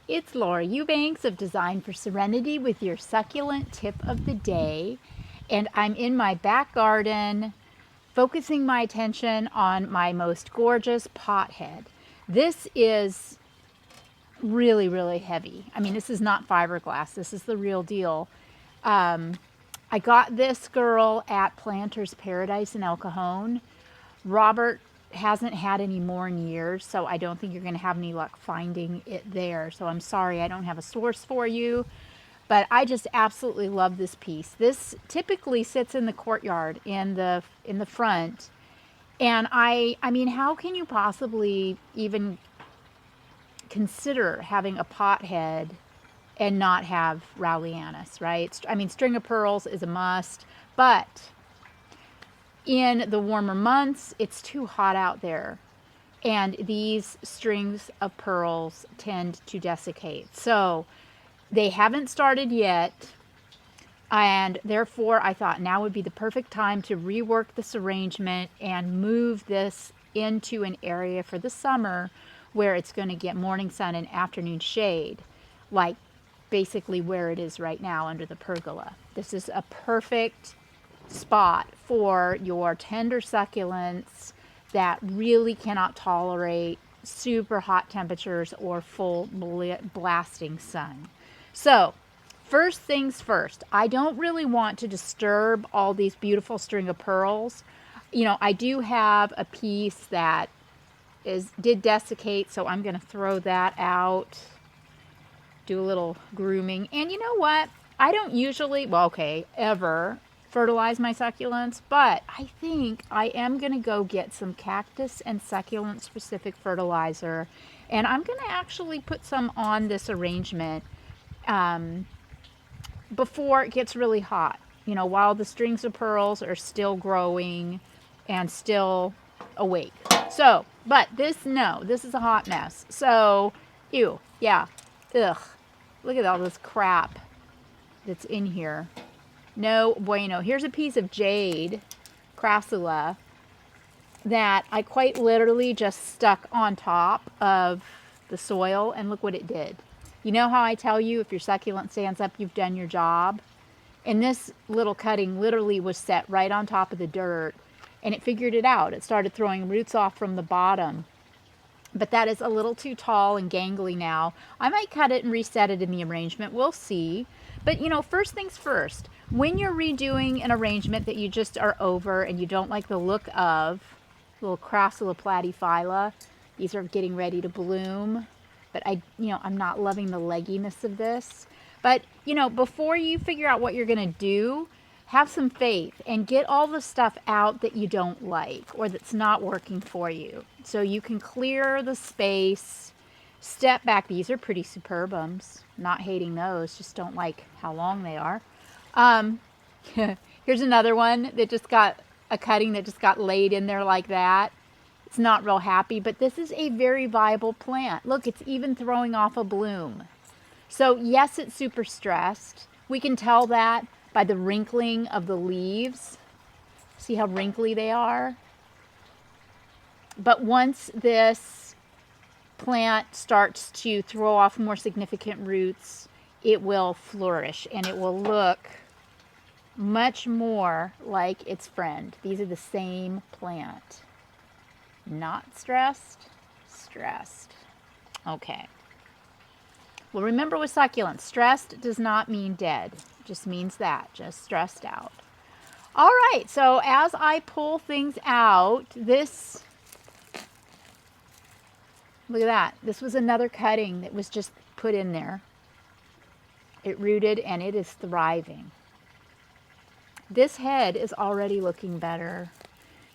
It's Laura Eubanks of Design for Serenity with your succulent tip of the day. And I'm in my back garden focusing my attention on my most gorgeous pothead. This is really, really heavy. I mean, this is not fiberglass. This is the real deal. I got this girl at Planter's Paradise in El Cajon. Robert hasn't had any more in years, so I don't think you're going to have any luck finding it there. So I'm sorry I don't have a source for you, but I just absolutely love this piece. This typically sits in the courtyard in the front, and I mean, how can you possibly even consider having a pothead and not have Rowleyanus, right? I mean, string of pearls is a must, but in the warmer months, it's too hot out there, and these strings of pearls tend to desiccate. So they haven't started yet, and therefore I thought now would be the perfect time to rework this arrangement and move this into an area for the summer where it's going to get morning sun and afternoon shade, like basically where it is right now under the pergola. This is a perfect spot for your tender succulents that really cannot tolerate super hot temperatures or full blasting sun. So first things first, I don't really want to disturb all these beautiful string of pearls. You know, I do have a piece that did desiccate, so I'm going to throw that out, do a little grooming. And you know what? I don't usually, well, okay, ever fertilize my succulents, but I think I am going to go get some cactus and succulent specific fertilizer, and I'm going to actually put some on this arrangement before it gets really hot, you know, while the strings of pearls are still growing and still awake. So, but this is a hot mess. So, ew, yeah, ugh, look at all this crap that's in here. No bueno. Here's a piece of jade, crassula, that I quite literally just stuck on top of the soil, and look what it did. You know how I tell you if your succulent stands up, you've done your job? And this little cutting literally was set right on top of the dirt, and it figured it out. It started throwing roots off from the bottom. But that is a little too tall and gangly now. I might cut it and reset it in the arrangement. We'll see. But, you know, first things first, when you're redoing an arrangement that you just are over and you don't like the look of, little Crassula platyphylla, these are getting ready to bloom. But I'm not loving the legginess of this. But, you know, before you figure out what you're going to do, have some faith and get all the stuff out that you don't like or that's not working for you. So you can clear the space, step back. These are pretty superbums. Not hating those, just don't like how long they are. Here's another one that just got a cutting that just got laid in there like that. It's not real happy, but this is a very viable plant. Look, it's even throwing off a bloom. So yes, it's super stressed. We can tell that by the wrinkling of the leaves. See how wrinkly they are? But once this plant starts to throw off more significant roots, it will flourish and it will look much more like its friend. These are the same plant. Not stressed, stressed. Okay. Well, remember with succulents, stressed does not mean dead. It just means that, just stressed out. All right, so as I pull things out, this, look at that. This was another cutting that was just put in there. It rooted and it is thriving. This head is already looking better.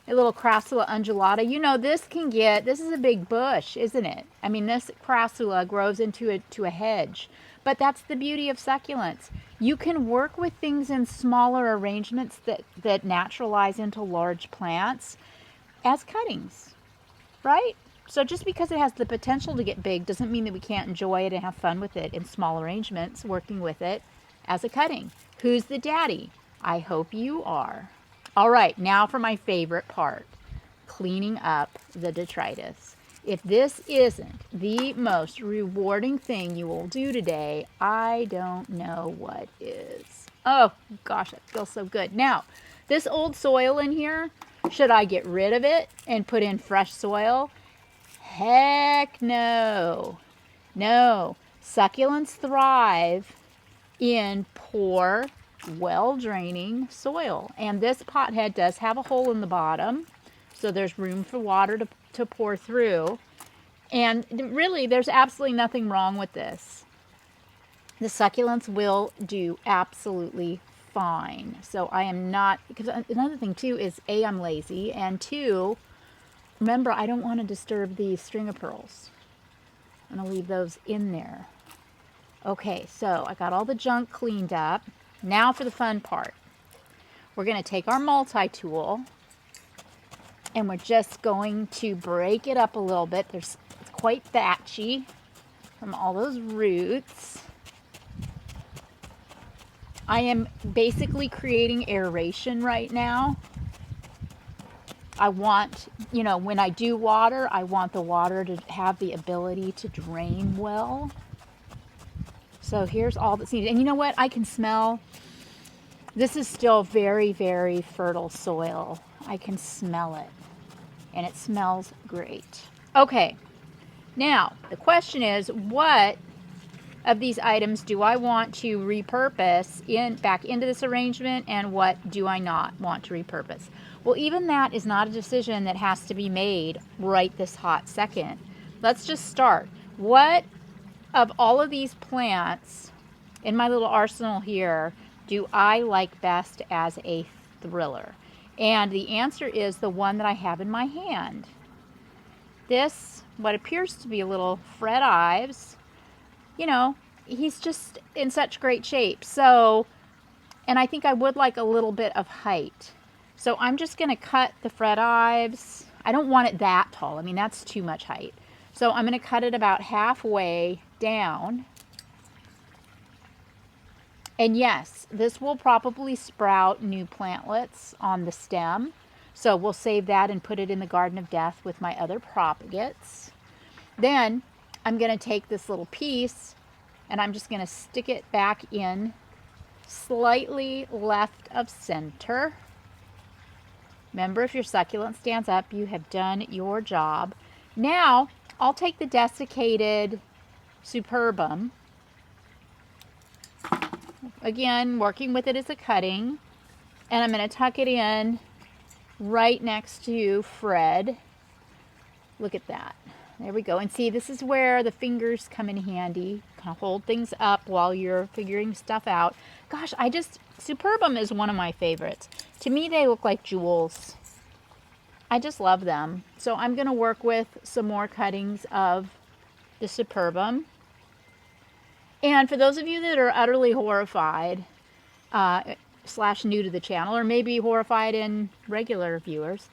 A little Crassula undulata. You know, this is a big bush, isn't it? I mean, this Crassula grows into a hedge. But that's the beauty of succulents. You can work with things in smaller arrangements that naturalize into large plants as cuttings, right? So just because it has the potential to get big doesn't mean that we can't enjoy it and have fun with it in small arrangements, working with it as a cutting. Who's the daddy? I hope you are. All right, now for my favorite part, cleaning up the detritus. If this isn't the most rewarding thing you will do today, I don't know what is. Oh gosh, that feels so good. Now, this old soil in here, should I get rid of it and put in fresh soil? Heck no. No. Succulents thrive in poor, well-draining soil. And this pothead does have a hole in the bottom, so there's room for water to pour through. And really, there's absolutely nothing wrong with this. The succulents will do absolutely fine. So I am not, because another thing too is A, I'm lazy, and two, remember, I don't want to disturb the string of pearls. I'm going to leave those in there. Okay, so I got all the junk cleaned up. Now for the fun part. We're going to take our multi-tool and we're just going to break it up a little bit. It's quite thatchy from all those roots. I am basically creating aeration right now. I want, you know, when I do water, I want the water to have the ability to drain well. So here's all that's needed. And you know what? I can smell, this is still very, very fertile soil. I can smell it. And it smells great. Okay. Now, the question is, what of these items do I want to repurpose back into this arrangement, and what do I not want to repurpose? Well, even that is not a decision that has to be made right this hot second. Let's just start. What of all of these plants in my little arsenal here do I like best as a thriller? And the answer is the one that I have in my hand. This, what appears to be a little Fred Ives, you know, he's just in such great shape. So, and I think I would like a little bit of height. So I'm just going to cut the Fred Ives. I don't want it that tall. I mean, that's too much height. So I'm going to cut it about halfway down. And yes, this will probably sprout new plantlets on the stem. So we'll save that and put it in the Garden of Death with my other propagates. Then I'm going to take this little piece and I'm just going to stick it back in slightly left of center. Remember, if your succulent stands up, you have done your job. Now, I'll take the desiccated Superbum. Again, working with it as a cutting. And I'm going to tuck it in right next to Fred. Look at that. There we go. And see, this is where the fingers come in handy. Kind of hold things up while you're figuring stuff out. Gosh, Superbum is one of my favorites. To me, they look like jewels. I just love them. So I'm going to work with some more cuttings of the Superbum. And for those of you that are utterly horrified, slash new to the channel, or maybe horrified in regular viewers,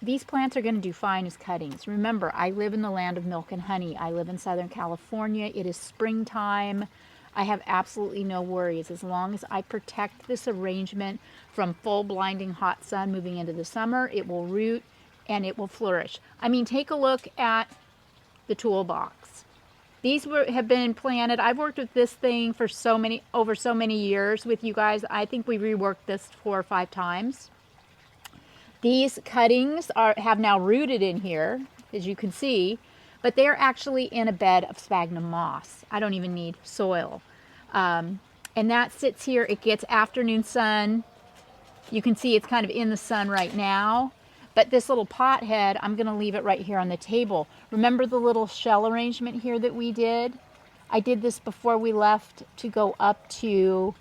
these plants are going to do fine as cuttings. Remember, I live in the land of milk and honey. I live in Southern California. It is springtime. I have absolutely no worries. As long as I protect this arrangement from full blinding hot sun moving into the summer, it will root and it will flourish. I mean, take a look at the toolbox. These have been planted. I've worked with this thing for over so many years with you guys. I think we reworked this 4 or 5 times. These cuttings have now rooted in here, as you can see, but they're actually in a bed of sphagnum moss. I don't even need soil. And that sits here. It gets afternoon sun. You can see it's kind of in the sun right now. But this little pothead, I'm going to leave it right here on the table. Remember the little shell arrangement here that we did? I did this before we left to go up to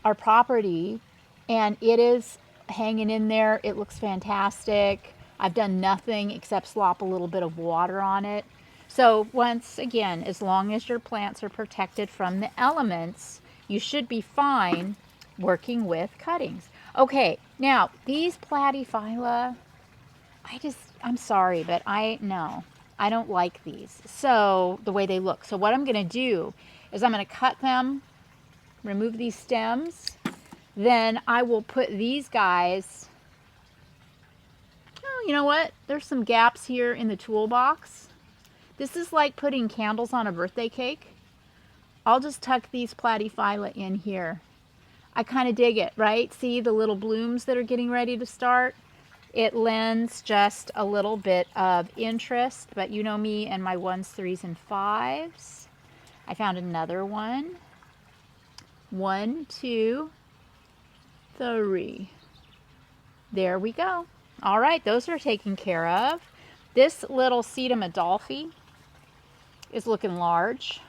our property, and it is hanging in there. It looks fantastic. I've done nothing except slop a little bit of water on it. So once again, as long as your plants are protected from the elements, you should be fine working with cuttings. Okay, now these platyphylla, I'm sorry, but I don't like these. So the way they look. So what I'm going to do is I'm going to cut them, remove these stems. Then I will put these guys, Oh, you know what? There's some gaps here in the toolbox. This is like putting candles on a birthday cake. I'll just tuck these platyphylla in here. I kind of dig it, right? See the little blooms that are getting ready to start? It lends just a little bit of interest, but you know me and my 1s, 3s, and 5s. I found another one. 1, 2, 3. There we go. All right, those are taken care of. This little Sedum Adolphi is looking large,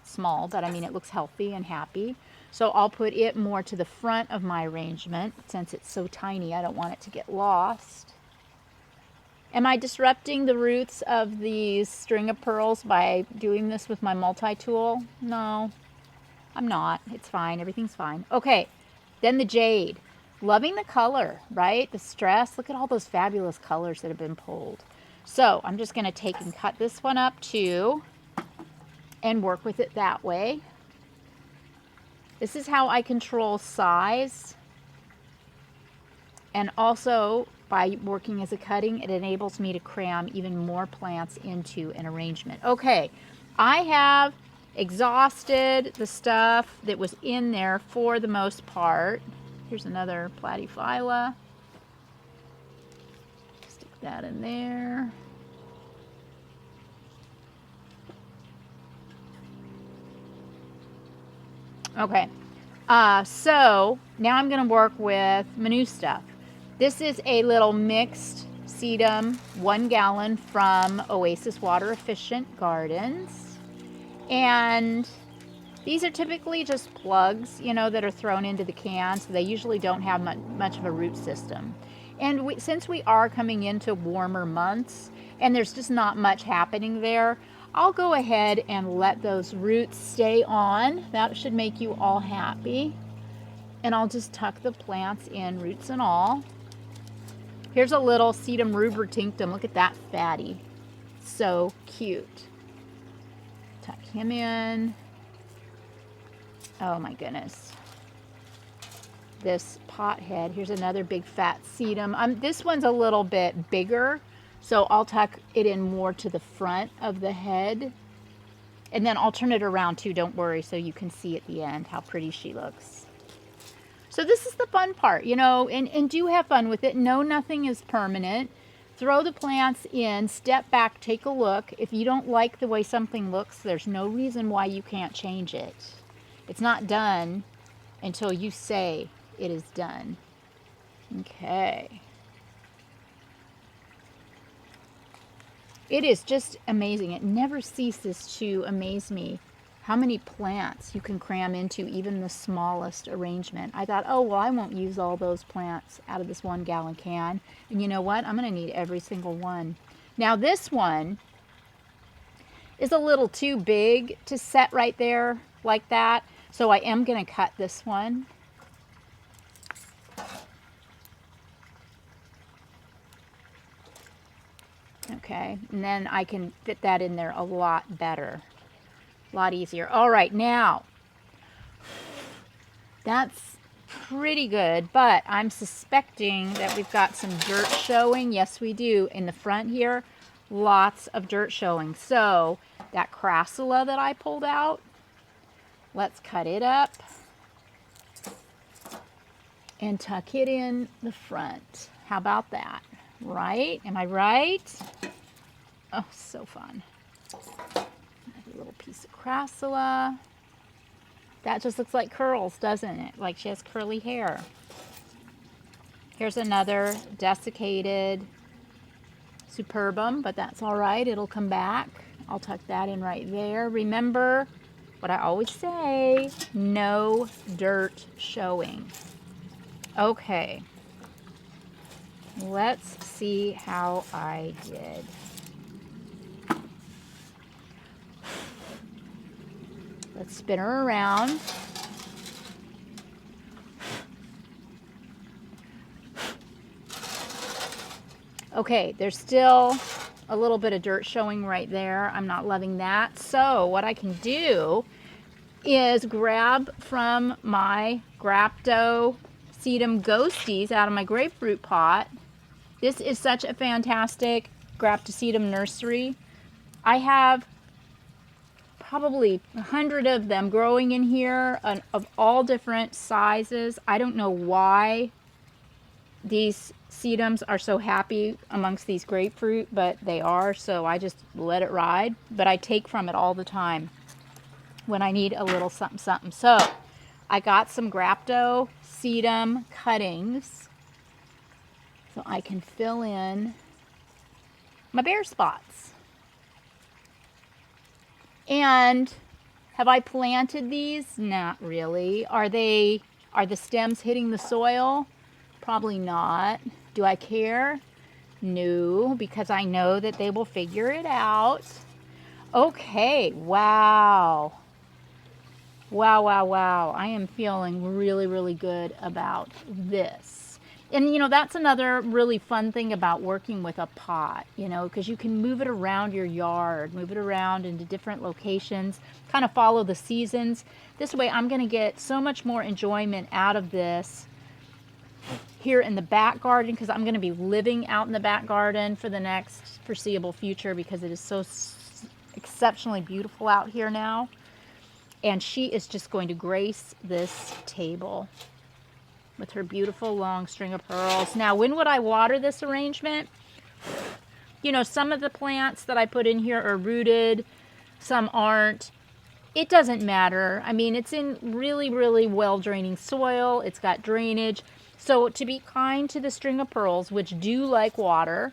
small, but I mean it looks healthy and happy. So I'll put it more to the front of my arrangement since it's so tiny. I don't want it to get lost. Am I disrupting the roots of these string of pearls by doing this with my multi-tool? No, I'm not. It's fine. Everything's fine. Okay, then the jade. Loving the color, right? The stress. Look at all those fabulous colors that have been pulled. So I'm just going to take and cut this one up too and work with it that way. This is how I control size. And also, by working as a cutting, it enables me to cram even more plants into an arrangement. Okay, I have exhausted the stuff that was in there for the most part. Here's another platyphylla. Stick that in there. Okay, so now I'm going to work with my new stuff. This is a little mixed sedum, 1 gallon from Oasis Water Efficient Gardens. And these are typically just plugs, you know, that are thrown into the can, so they usually don't have much of a root system. And since we are coming into warmer months and there's just not much happening there, I'll go ahead and let those roots stay on. That should make you all happy. And I'll just tuck the plants in, roots and all. Here's a little Sedum rubra-tinctum. Look at that fatty. So cute. Tuck him in. Oh my goodness. This pothead. Here's another big fat sedum. This one's a little bit bigger, so I'll tuck it in more to the front of the head. And then I'll turn it around too, don't worry, so you can see at the end how pretty she looks. So this is the fun part, you know, and do have fun with it. No, nothing is permanent. Throw the plants in, step back, take a look. If you don't like the way something looks, there's no reason why you can't change it. It's not done until you say it is done. Okay. It is just amazing. It never ceases to amaze me how many plants you can cram into even the smallest arrangement. I thought, oh, well, I won't use all those plants out of this 1 gallon can. And you know what? I'm going to need every single one. Now, this one is a little too big to set right there like that. So I am going to cut this one. Okay, and then I can fit that in there a lot better, a lot easier. All right, now, that's pretty good, but I'm suspecting that we've got some dirt showing. Yes, we do. In the front here, lots of dirt showing. So that crassula that I pulled out, let's cut it up and tuck it in the front. How about that? Right? Am I right? Oh, so fun. Another little piece of crassula. That just looks like curls, doesn't it? Like she has curly hair. Here's another desiccated superbum, but that's all right. It'll come back. I'll tuck that in right there. Remember what I always say, no dirt showing. Okay. Let's see how I did. Let's spin her around. Okay, there's still a little bit of dirt showing right there. I'm not loving that. So what I can do is grab from my Grapto Sedum Ghosties out of my grapefruit pot This is such a fantastic Graptosedum nursery. I have probably 100 of them growing in here of all different sizes. I don't know why these sedums are so happy amongst these grapefruit, but they are, so I just let it ride. But I take from it all the time when I need a little something something. So I got some Graptosedum cuttings so I can fill in my bare spots. And have I planted these? Not really. Are the stems hitting the soil? Probably not. Do I care? No, because I know that they will figure it out. Okay, wow. Wow, wow, wow. I am feeling really, really good about this. And, you know, that's another really fun thing about working with a pot, you know, because you can move it around your yard, move it around into different locations, kind of follow the seasons. This way I'm going to get so much more enjoyment out of this here in the back garden, because I'm going to be living out in the back garden for the next foreseeable future because it is so exceptionally beautiful out here now. And she is just going to grace this table with her beautiful long string of pearls. Now, when would I water this arrangement? You know, some of the plants that I put in here are rooted, some aren't. It doesn't matter. I mean, it's in really, really well-draining soil. It's got drainage. So to be kind to the string of pearls, which do like water,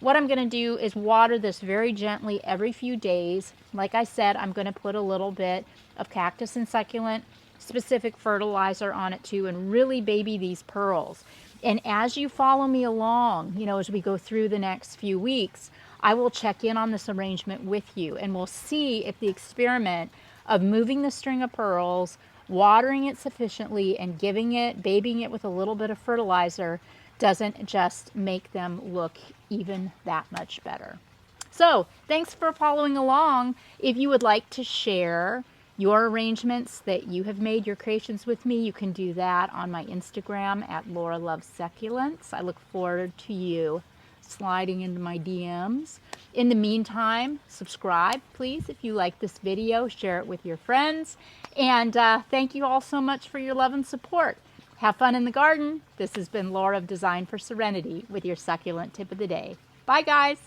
what I'm going to do is water this very gently every few days. Like I said, I'm going to put a little bit of cactus and succulent specific fertilizer on it too, and really baby these pearls. And as you follow me along, you know, as we go through the next few weeks, I will check in on this arrangement with you, and we'll see if the experiment of moving the string of pearls, watering it sufficiently, and giving it, babying it with a little bit of fertilizer doesn't just make them look even that much better. So thanks for following along. If you would like to share your arrangements that you have made, your creations with me, you can do that on my Instagram at Laura Loves Succulents. I look forward to you sliding into my DMs. In the meantime, subscribe, please, if you like this video. Share it with your friends. And thank you all so much for your love and support. Have fun in the garden. This has been Laura of Design for Serenity with your succulent tip of the day. Bye, guys.